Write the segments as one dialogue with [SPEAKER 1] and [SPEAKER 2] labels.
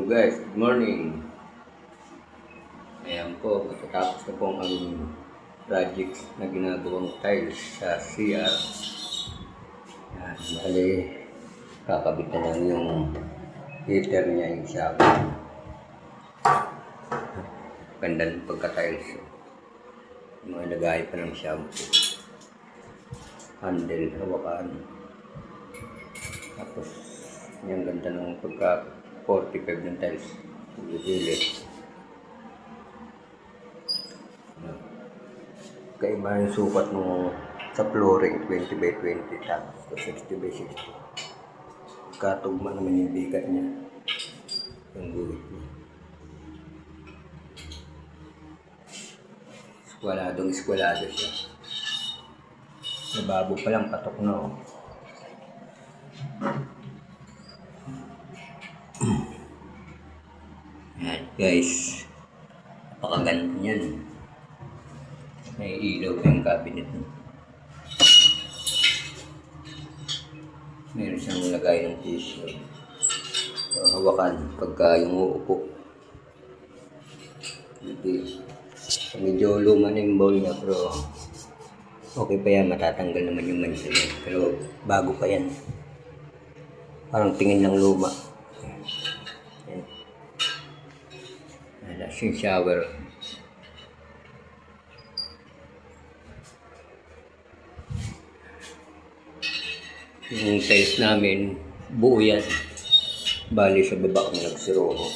[SPEAKER 1] So guys, good morning. Ayan po, matatapos na po ang aming project na ginagawang tiles sa CR. Ayan, bali, kakabit na lang yung heater niya, yung shower. Ganda ng pagka-tiles. Yung mga lagay pa ng shampoo. Handle, hawakan. Tapos, yung ganda ng pagka-45 ng tiles. Ulit. Kaiba yung sukat mo sa flooring 20 by 20 tapos 60 by 60. Katugma naman yung bigat niya. Yung guhit niya. Eskwalado siya. Nababo pa lang, patok na oh. Ayan guys. Napakaganda niyan. May ilaw yung cabinet mo. Meron siyang lagay ng tissue. So, hawakan pagka yung uupo. Medyo luma na yung bowl niya pero okay pa yan, matatanggal naman yung mancha niya. Pero bago pa yan. Parang tingin ng luma. Yan. Alas yung shower. Yung tiles namin, buo yan. Bali sa baba kung nagsiro ko.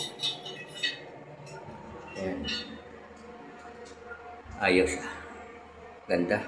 [SPEAKER 1] Ayan. Ayos. Ganda.